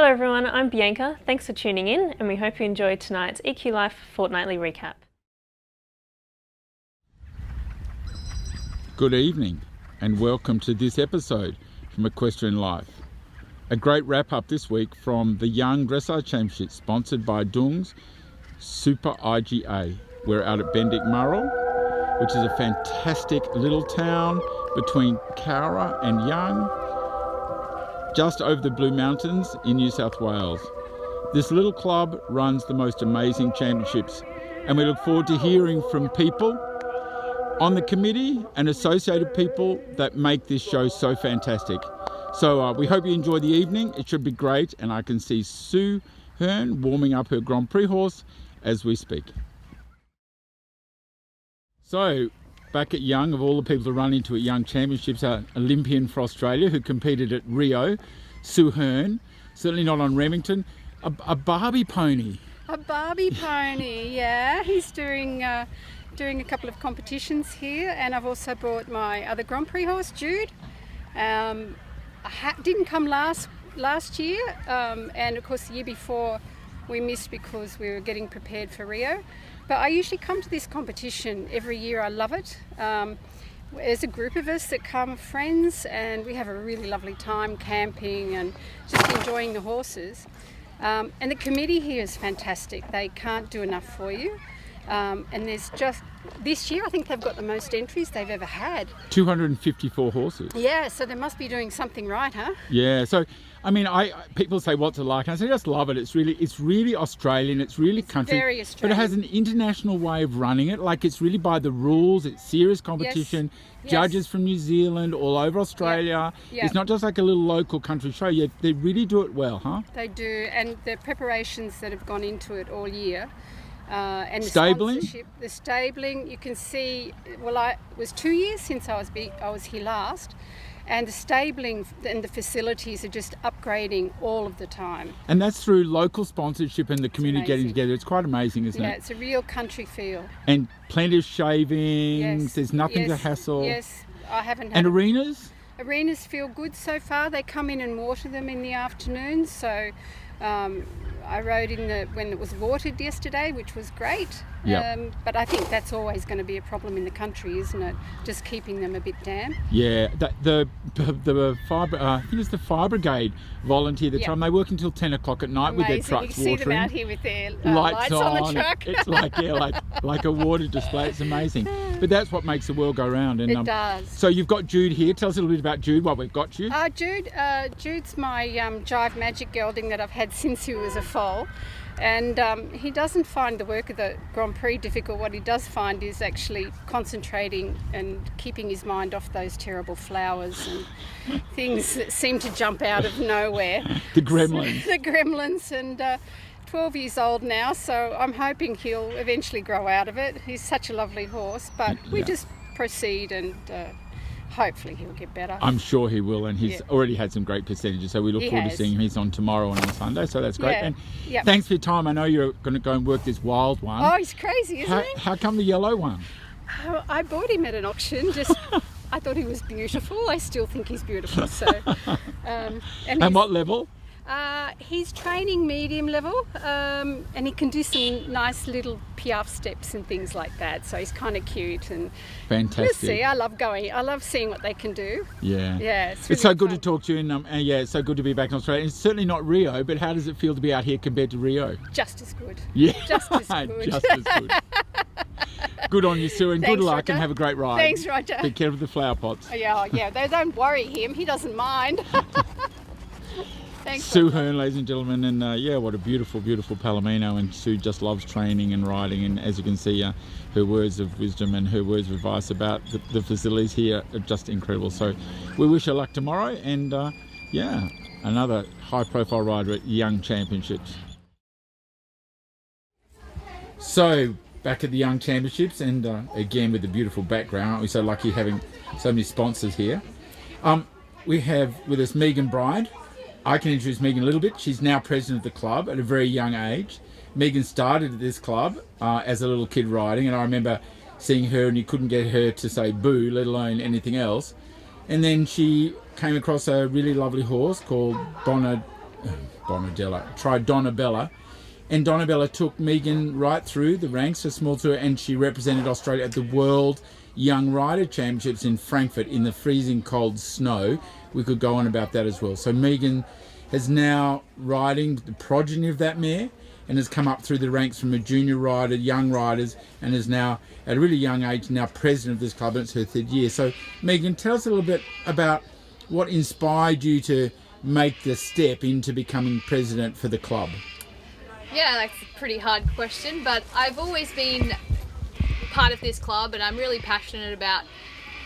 everyone, I'm Bianca. Thanks for tuning in and we hope you enjoyed tonight's EQ Life Fortnightly Recap. Good evening and welcome to this episode from Equestrian Life. A great wrap up this week from the Young Dressage Championship sponsored by Dung's Super IGA. We're out at Bendick Murrill, which is a fantastic little town between Cowra and Young, just over the Blue Mountains in New South Wales. This little club runs the most amazing championships, and we look forward to hearing from people on the committee and associated people that make this show so fantastic. So we hope you enjoy the evening. It should be great, and I can see Sue Hearn warming up her Grand Prix horse as we speak. So, back at Young, of all the people to run into at Young Championships, are Olympian for Australia who competed at Rio, Sue Hearn, certainly not on Remington, a Barbie pony. A Barbie pony, yeah. He's doing a couple of competitions here, and I've also brought my other Grand Prix horse, Jude. Didn't come last year, and of course the year before we missed because we were getting prepared for Rio. But I usually come to this competition every year. I love it. There's a group of us that come, friends, and we have a really lovely time camping and just enjoying the horses. And the committee here is fantastic. They can't do enough for you. And there's just, this year I think they've got the most entries they've ever had. 254 horses. Yeah, so they must be doing something right, huh? Yeah, so I mean, people say what's it like, and I say I just love it. It's really Australian. It's really country, very Australian. But it has an international way of running it. Like it's really by the rules. It's serious competition. Yes. Judges from New Zealand, all over Australia. Yeah. It's not just like a little local country show. Yeah, they really do it well, huh? They do, and the preparations that have gone into it all year. And stabling? The stabling, you can see, it was 2 years since I was here last, and the stabling and the facilities are just upgrading all of the time. And that's through local sponsorship and the community getting together. It's quite amazing, isn't it? Yeah, it's a real country feel. And plenty of shavings, yes. There's nothing to hassle. Yes, I haven't had... And arenas? Arenas feel good so far. They come in and water them in the afternoon, so... I rode when it was watered yesterday, which was great. Yep. But I think that's always going to be a problem in the country, isn't it? Just keeping them a bit damp. Yeah, the fire, I think it's the fire brigade volunteer the time. They work until 10 o'clock at night. Amazing. With their trucks watering. You see watering. them out here with their lights on the truck. It's like a water display. It's amazing. But that's what makes the world go round. And, it does. So you've got Jude here. Tell us a little bit about Jude, what we've got, Jude. Jude's my Jive Magic gelding that I've had since he was a foal. And he doesn't find the work of the Grand Prix difficult. What he does find is actually concentrating and keeping his mind off those terrible flowers and things that seem to jump out of nowhere. The gremlins. The gremlins. And 12 years old now, so I'm hoping he'll eventually grow out of it. He's such a lovely horse, but we just proceed and... hopefully he'll get better. I'm sure he will, and he's already had some great percentages, so we look forward to seeing him. He's on tomorrow and on Sunday, so that's great. And thanks for your time. I know you're going to go and work this wild one. Oh, he's crazy, isn't he? How come the yellow one? I bought him at an auction. I thought he was beautiful. I still think he's beautiful. So, and what level? He's training medium level, and he can do some nice little piaffe steps and things like that. So he's kind of cute and fantastic. We'll see. I love seeing what they can do. Yeah, yeah. It's really so good to talk to you, and it's so good to be back in Australia. It's certainly not Rio, but how does it feel to be out here compared to Rio? Just as good. Yeah, just as good. Just as good. Good on you, Sue, and Thanks, good luck, Roger. and have a great ride. Thanks, Roger. Be careful of the flower pots. Yeah. Don't worry him. He doesn't mind. Thanks, Sue Hearn, ladies and gentlemen, and what a beautiful, beautiful Palomino, and Sue just loves training and riding, and as you can see, her words of wisdom and her words of advice about the facilities here are just incredible. So we wish her luck tomorrow, and another high-profile rider at Young Championships. So back at the Young Championships, and again with the beautiful background, aren't we so lucky having so many sponsors here? We have with us Megan Bride. I can introduce Megan a little bit. She's now president of the club at a very young age. Megan started at this club as a little kid riding, and I remember seeing her and you couldn't get her to say boo, let alone anything else. And then she came across a really lovely horse called Donabella. And Donabella took Megan right through the ranks, a small tour, and she represented Australia at the World Young Rider Championships in Frankfurt in the freezing cold snow. We could go on about that as well. So Megan is now riding the progeny of that mare and has come up through the ranks from a junior rider, young riders, and is now, at a really young age, now president of this club, and it's her 3rd year. So Megan, tell us a little bit about what inspired you to make the step into becoming president for the club. Yeah, that's a pretty hard question, but I've always been part of this club, and I'm really passionate about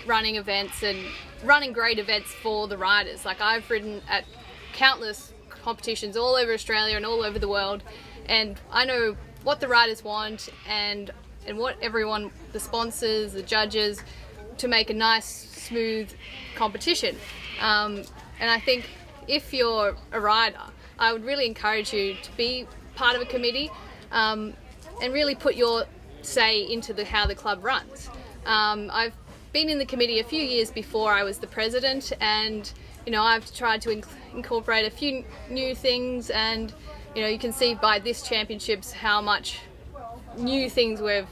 running events and running great events for the riders. Like, I've ridden at countless competitions all over Australia and all over the world, and I know what the riders want and what everyone, the sponsors, the judges, to make a nice, smooth competition. And I think if you're a rider, I would really encourage you to be part of a committee and really put your say into how the club runs. I've been in the committee a few years before I was the president, and I've tried to incorporate a few new things, and you can see by this championships how much new things we've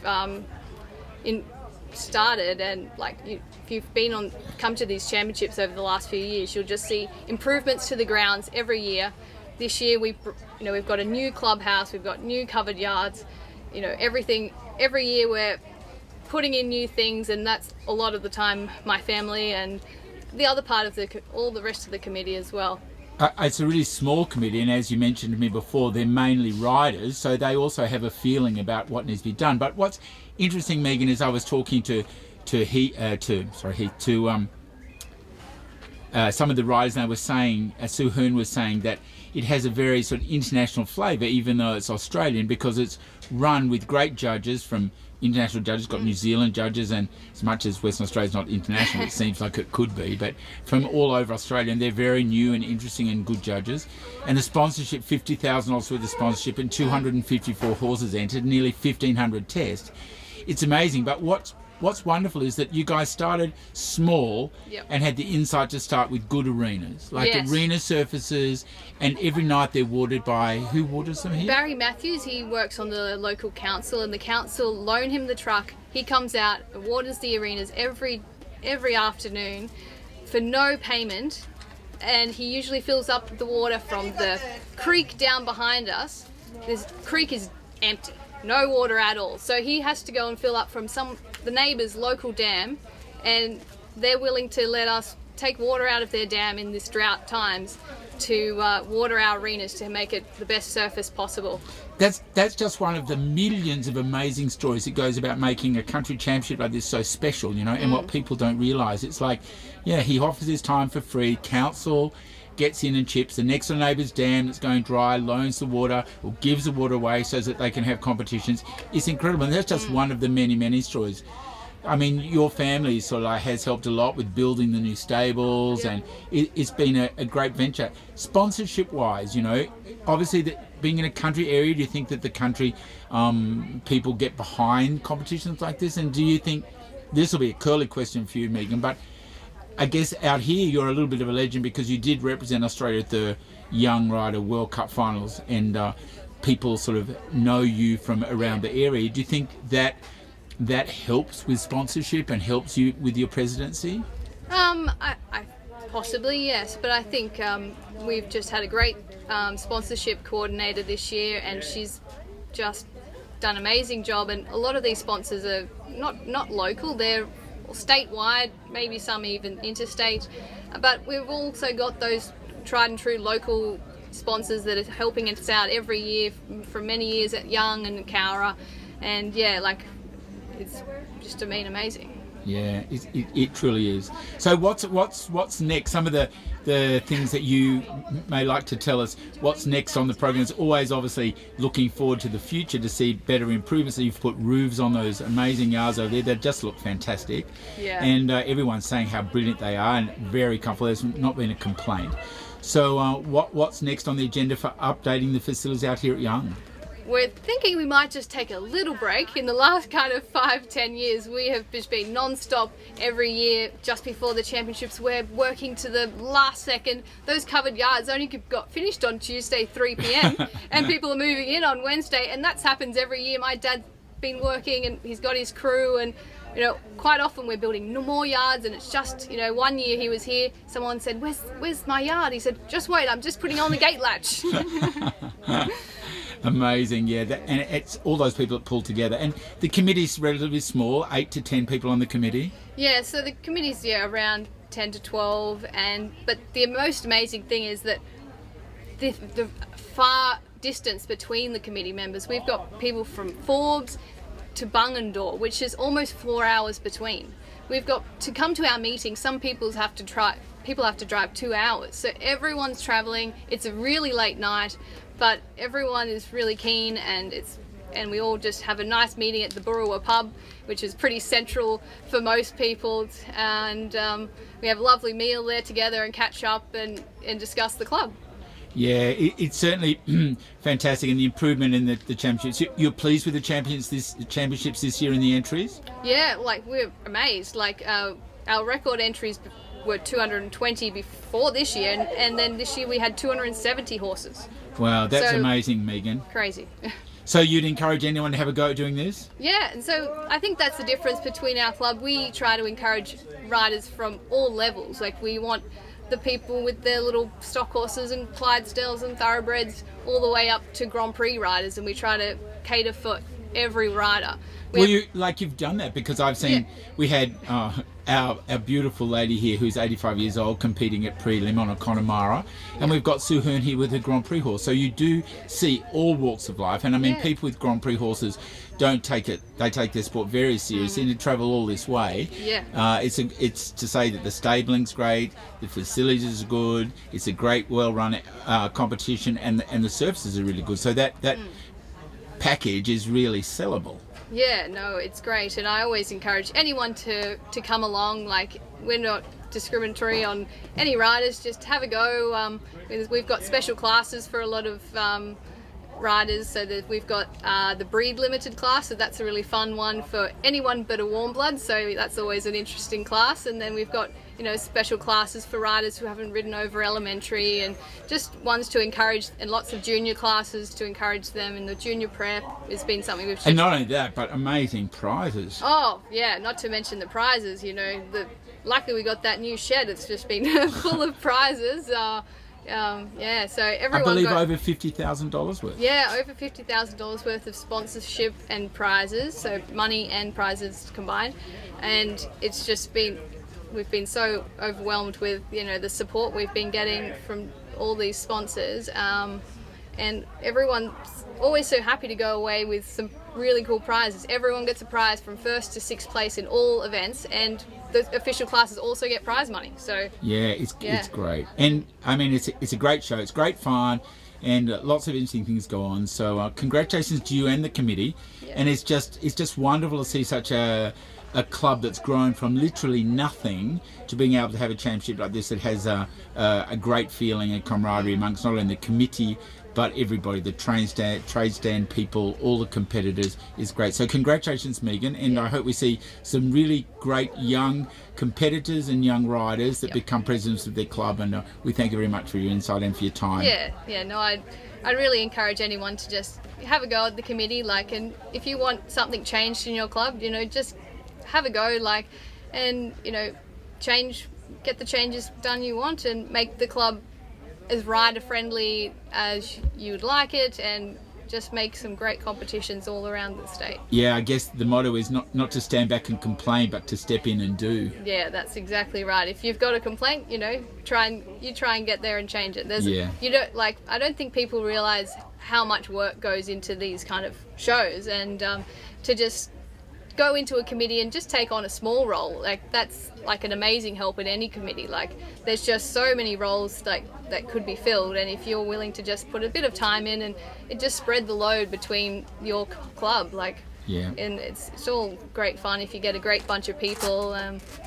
started, and if you've come to these championships over the last few years, you'll just see improvements to the grounds every year. This year we've got a new clubhouse, we've got new covered yards, everything. Every year we're putting in new things, and that's a lot of the time my family and the other part of all the rest of the committee as well. It's a really small committee, and as you mentioned to me before, they're mainly riders, so they also have a feeling about what needs to be done. But what's interesting, Megan, is I was talking to some of the riders, and they were saying, Sue Hearn was saying that it has a very sort of international flavour, even though it's Australian, because it's run with great judges from international judges, got New Zealand judges, and as much as Western Australia's not international, it seems like it could be, but from all over Australia, and they're very new and interesting and good judges. And the sponsorship, $50,000 worth of sponsorship, and 254 horses entered, nearly 1,500 tests. It's amazing, but what's wonderful is that you guys started small. Yep. And had the insight to start with good arenas, Yes. arena surfaces, and every night they're watered by, who waters them here? Barry Matthews, he works on the local council, and the council loan him the truck. He comes out and waters the arenas every afternoon for no payment, and he usually fills up the water from the creek down behind us. This creek is empty, no water at all, so he has to go and fill up from the neighbour's local dam, and they're willing to let us take water out of their dam in this drought times to water our arenas to make it the best surface possible. That's just one of the millions of amazing stories that goes about making a country championship like this so special, and what people don't realise. It's like, he offers his time for free, council gets in and chips the next door neighbour's dam that's going dry, loans the water or gives the water away so that they can have competitions. It's incredible, and that's just one of the many, many stories. I mean, your family sort of has helped a lot with building the new stables, and it's been a great venture. Sponsorship-wise, obviously being in a country area, do you think that the country people get behind competitions like this? And do you think, this will be a curly question for you, Megan, but I guess out here you're a little bit of a legend because you did represent Australia at the Young Rider World Cup finals, and people sort of know you from around the area. Do you think that helps with sponsorship and helps you with your presidency? I possibly, yes, but I think we've just had a great sponsorship coordinator this year, and she's just done an amazing job. And a lot of these sponsors are not local; they're statewide, maybe some even interstate. But we've also got those tried and true local sponsors that are helping us out every year for many years at Young and Cowra, and it's just amazing. Yeah, it truly is. So what's next? Some of the things that you may like to tell us. What's next on the program? It's always obviously looking forward to the future to see better improvements. So you've put roofs on those amazing yards over there. They just look fantastic. Yeah. And everyone's saying how brilliant they are and very comfortable. There's not been a complaint. So what's next on the agenda for updating the facilities out here at Young? we're thinking we might just take a little break. In the last kind of 5-10 years, we have just been non-stop every year. Just before the championships, we're working to the last second. Those covered yards only got finished on Tuesday 3 p.m. and people are moving in on Wednesday, and that happens every year. My dad's been working and he's got his crew, and quite often we're building more yards, and it's just, one year he was here, someone said, where's my yard? He said, just wait, I'm just putting on the gate latch. Amazing, yeah. And it's all those people that pull together. And the committee's relatively small, 8 to 10 people on the committee. Yeah, so the committee's around 10 to 12, but the most amazing thing is that the far distance between the committee members. We've got people from Forbes to Bungendore, which is almost 4 hours between. We've got to come to our meeting. Some people have to drive 2 hours. So everyone's traveling. It's a really late night, but everyone is really keen, and we all just have a nice meeting at the Burrawa pub, which is pretty central for most people, and we have a lovely meal there together and catch up and discuss the club. Yeah, it's certainly fantastic, and the improvement in the championships. You're pleased with the championships this year in the entries? Yeah, we're amazed. Our record entries were 220 before this year, and then this year we had 270 horses. Wow, that's amazing, Megan. Crazy. So you'd encourage anyone to have a go at doing this? Yeah, and so I think that's the difference between our club. We try to encourage riders from all levels. We want the people with their little stock horses and Clydesdales and thoroughbreds all the way up to Grand Prix riders, and we try to cater for every rider. You've done that, because I've seen we had our beautiful lady here who's 85 years old competing at prelim on a Connemara, and we've got Sue Hearn here with her Grand Prix horse. So you do see all walks of life, and I mean people with Grand Prix horses don't take it, they take their sport very seriously, and to travel all this way. It's to say that the stabling's great, the facilities are good, it's a great well-run competition, and the surfaces are really good, so that package is really sellable. Yeah, no, it's great, and I always encourage anyone to come along. We're not discriminatory on any riders, just have a go. We've got special classes for a lot of riders, so that we've got the breed limited class, so that's a really fun one for anyone but a warm blood, so that's always an interesting class. And then we've got special classes for riders who haven't ridden over elementary, and just ones to encourage, and lots of junior classes to encourage them, and the junior prep has been something we've and not only that, but amazing prizes. Oh yeah, not to mention the prizes. Luckily we got that new shed, it's just been full of prizes. So everyone, I believe, over $50,000 worth. Yeah, over $50,000 worth of sponsorship and prizes, so money and prizes combined. And it's just been, we've been so overwhelmed with the support we've been getting from all these sponsors, and everyone's always so happy to go away with some really cool prizes. Everyone gets a prize from 1st to 6th place in all events, and the official classes also get prize money. So it's great, and I mean it's a great show. It's great fun, and lots of interesting things go on. So congratulations to you and the committee. And it's just wonderful to see such a club that's grown from literally nothing to being able to have a championship like this that has a great feeling and camaraderie amongst not only the committee but everybody, the trade stand people, all the competitors, is great. So congratulations, Megan, and I hope we see some really great young competitors and young riders that become presidents of their club, and we thank you very much for your insight and for your time. I'd really encourage anyone to just have a go at the committee, and if you want something changed in your club, just have a go, and get the changes done you want, and make the club as rider friendly as you would like it, and just make some great competitions all around the state. Yeah, I guess the motto is not to stand back and complain, but to step in and do. Yeah, that's exactly right. If you've got a complaint, try and get there and change it. I don't think people realise how much work goes into these kind of shows, and to just go into a committee and just take on a small role, that's an amazing help in any committee. There's just so many roles that could be filled, and if you're willing to just put a bit of time in, and it just spread the load between your club, and it's all great fun if you get a great bunch of people.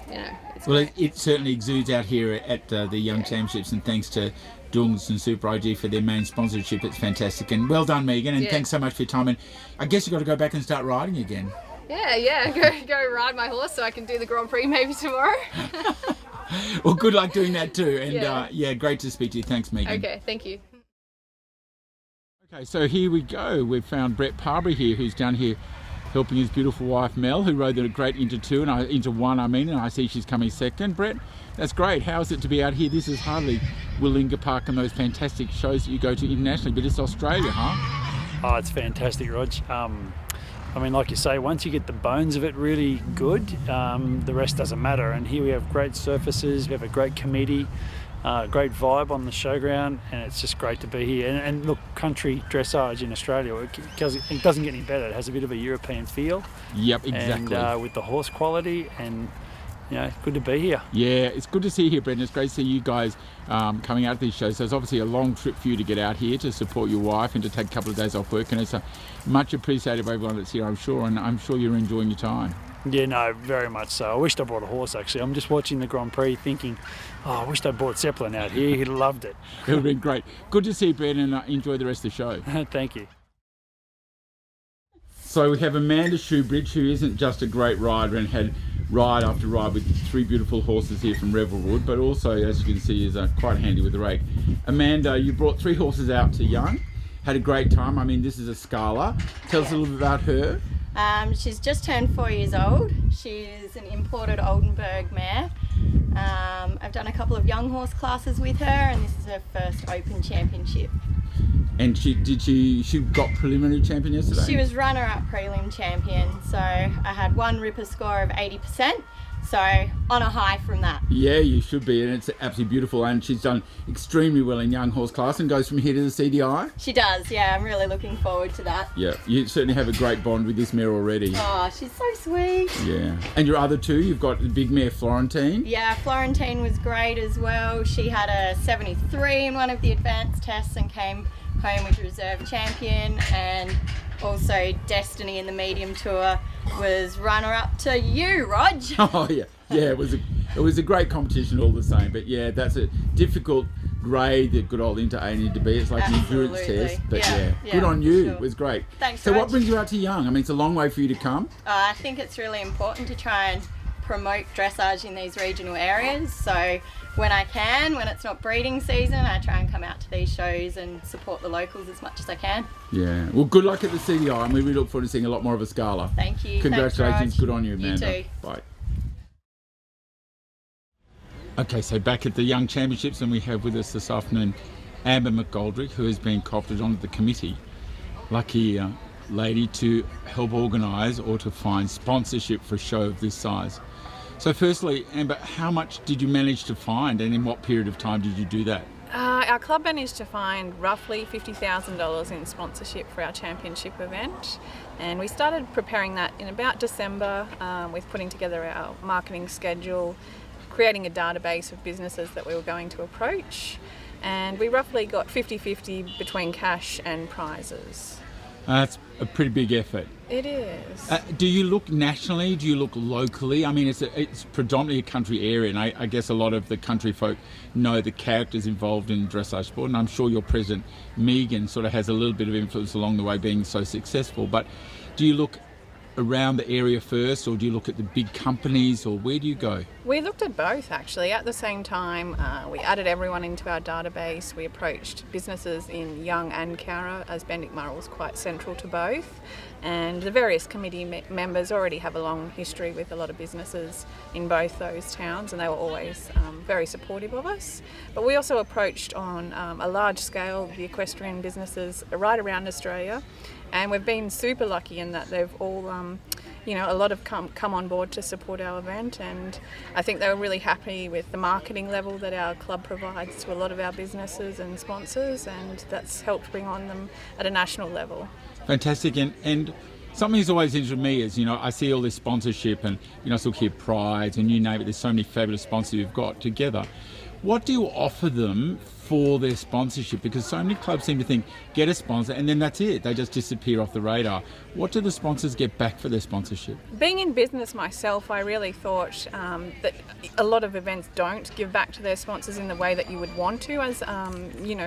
It's well, it certainly exudes out here at the Young Championships, and thanks to Dungs and Super IG for their main sponsorship. It's fantastic. And well done, Megan, and Yeah. thanks so much for your time. And I guess you've got to go back and start riding again. Yeah, go ride my horse so I can do the Grand Prix maybe tomorrow. Well, good luck doing that too. And Yeah. great to speak to you. Thanks, Megan. Okay, thank you. Okay, so here we go. We've found Brett Parbury here, who's down here helping his beautiful wife Mel, who rode the great Inter 2 and Inter 1. And I see she's coming second. Brett, that's great. How is it to be out here? This is hardly Willinga Park and those fantastic shows that you go to internationally, but it's Australia, huh? Oh, it's fantastic, Rog. I mean, like you say, once you get the bones of it really good, the rest doesn't matter. And here we have great surfaces, we have a great committee, great vibe on the showground, and it's just great to be here. And look, country dressage in Australia, it doesn't get any better. It has a bit of a European feel. Yep, exactly. And with the horse quality, and good to be here. Yeah, it's good to see you here, Brendan. It's great to see you guys coming out to these shows. So it's obviously a long trip for you to get out here to support your wife and to take a couple of days off work, and it's much appreciated by everyone that's here, I'm sure, and I'm sure you're enjoying your time. Yeah, no, very much so. I wished I brought a horse, actually. I'm just watching the Grand Prix thinking, I wished I brought Zeppelin out here. He'd have loved it. It would have been great. Good to see you, Brendan, and enjoy the rest of the show. Thank you. So we have Amanda Shoebridge, who isn't just a great rider and had ride after ride with 3 beautiful horses here from Revelwood, but also, as you can see, is quite handy with the rake. Amanda, you brought 3 horses out to Young, had a great time. I mean, this is a Scala. Tell us a little bit about her. She's just turned 4 years old. She's an imported Oldenburg mare. I've done a couple of young horse classes with her, and this is her first Open Championship. And she got preliminary champion yesterday? She was runner-up prelim champion, so I had one Ripper score of 80%, so on a high from that. Yeah, you should be, and it's absolutely beautiful, and she's done extremely well in young horse class and goes from here to the CDI. She does, yeah, I'm really looking forward to that. Yeah, you certainly have a great bond with this mare already. Oh, she's so sweet. Yeah. And your other 2, you've got the big mare Florentine. Yeah, Florentine was great as well. She had a 73 in one of the advanced tests and came home with reserve champion, and also Destiny in the medium tour was runner-up to you, Rog. Oh yeah, it was a great competition all the same. But yeah, that's a difficult grade that good old Inter A need to be. It's like an endurance test. But yeah, good on you. Sure. It was great. Thanks, So Rog. what brings you out to Young? I mean, it's a long way for you to come. I think it's really important to try and promote dressage in these regional areas. So when I can, when it's not breeding season, I try and come out to these shows and support the locals as much as I can. Yeah. Well, good luck at the CDI, and we really look forward to seeing a lot more of a Scala. Thank you. Congratulations. Thanks, Rog. Good on you, Amanda. You too. Bye. Okay, so back at the Young Championships, and we have with us this afternoon Amber McGoldrick, who has been co-opted onto the committee. Lucky lady to help organise or to find sponsorship for a show of this size. So firstly, Amber, how much did you manage to find, and in what period of time did you do that? Our club managed to find roughly $50,000 in sponsorship for our championship event, and we started preparing that in about December with putting together our marketing schedule, creating a database of businesses that we were going to approach, and we roughly got 50-50 between cash and prizes. That's a pretty big effort. It is. Do you look nationally? Do you look locally? I mean, it's predominantly a country area, and I guess a lot of the country folk know the characters involved in dressage sport, and I'm sure your president, Megan, sort of has a little bit of influence along the way being so successful. But do you look around the area first, or do you look at the big companies, or where do you go? We looked at both actually. At the same time, we added everyone into our database. We approached businesses in Young and Cowra, as Bendick Murrell is quite central to both. And the various committee members already have a long history with a lot of businesses in both those towns, and they were always very supportive of us. But we also approached on a large scale the equestrian businesses right around Australia, and we've been super lucky in that they've all a lot have come on board to support our event, and I think they were really happy with the marketing level that our club provides to a lot of our businesses and sponsors, and that's helped bring on them at a national level. Fantastic. And something that's always interested me is, I see all this sponsorship, and I still hear Pride and you name it, there's so many fabulous sponsors you've got together. What do you offer them for their sponsorship? Because so many clubs seem to think, get a sponsor and then that's it. They just disappear off the radar. What do the sponsors get back for their sponsorship? Being in business myself, I really thought that a lot of events don't give back to their sponsors in the way that you would want to as,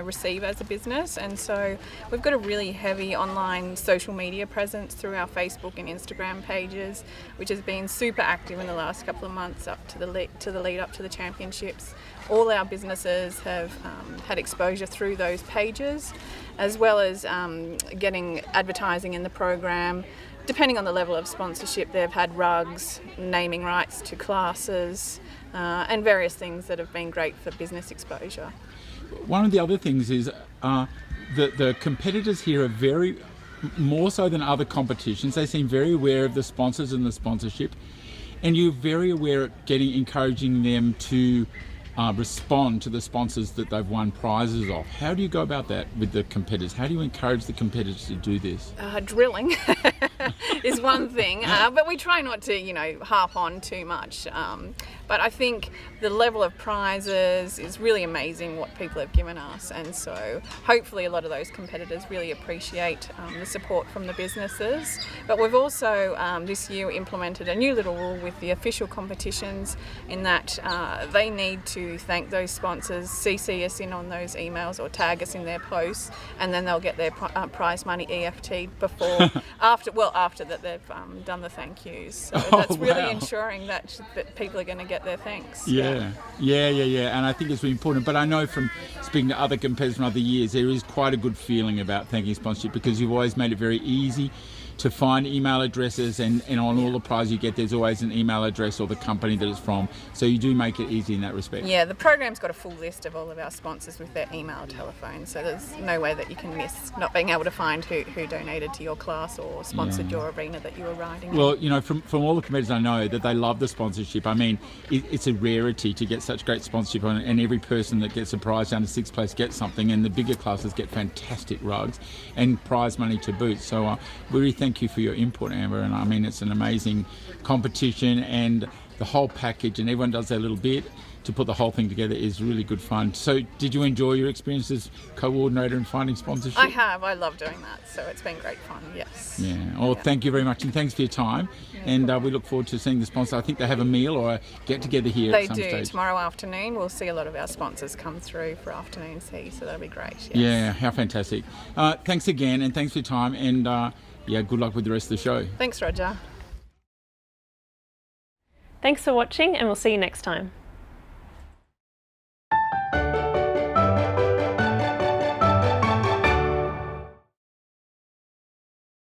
receive as a business. And so we've got a really heavy online social media presence through our Facebook and Instagram pages, which has been super active in the last couple of months up to the lead up to the championships. All our businesses have had exposure through those pages, as well as getting advertising in the program. Depending on the level of sponsorship, they've had rugs, naming rights to classes, and various things that have been great for business exposure. One of the other things is the competitors here are very, more so than other competitions, they seem very aware of the sponsors and the sponsorship, and you're very aware of encouraging them to respond to the sponsors that they've won prizes off. How do you go about that with the competitors? How do you encourage the competitors to do this? Drilling is one thing, but we try not to, harp on too much. But I think the level of prizes is really amazing what people have given us, and so hopefully a lot of those competitors really appreciate the support from the businesses. But we've also this year implemented a new little rule with the official competitions in that they need to thank those sponsors, CC us in on those emails or tag us in their posts, and then they'll get their prize money EFT after that they've done the thank yous. So that's really ensuring that people are going to get their thanks. Yeah. And I think it's really important. But I know from speaking to other competitors from other years, there is quite a good feeling about thanking sponsorship because you've always made it very easy to find email addresses, and on all the prizes you get, there's always an email address or the company that it's from. So you do make it easy in that respect. Yeah, the program's got a full list of all of our sponsors with their email, telephone, so there's no way that you can miss not being able to find who donated to your class or sponsored your arena that you were riding in. Well, from all the competitors I know, that they love the sponsorship. I mean, it's a rarity to get such great sponsorship, and every person that gets a prize down to sixth place gets something, and the bigger classes get fantastic rugs and prize money to boot. So we really thank you for your input, Amber, and I mean, it's an amazing competition, and the whole package, and everyone does their little bit to put the whole thing together, is really good fun. So did you enjoy your experience as coordinator in finding sponsorship? I have. I love doing that, so it's been great fun, yes. Yeah. Well, thank you very much, and thanks for your time. And we look forward to seeing the sponsor. I think they have a meal or a get-together here at some stage. They do. Tomorrow afternoon we'll see a lot of our sponsors come through for afternoon tea, so that'll be great. Yes. Yeah, how fantastic. Thanks again, and thanks for your time, and good luck with the rest of the show. Thanks, Roger. Thanks for watching, and we'll see you next time.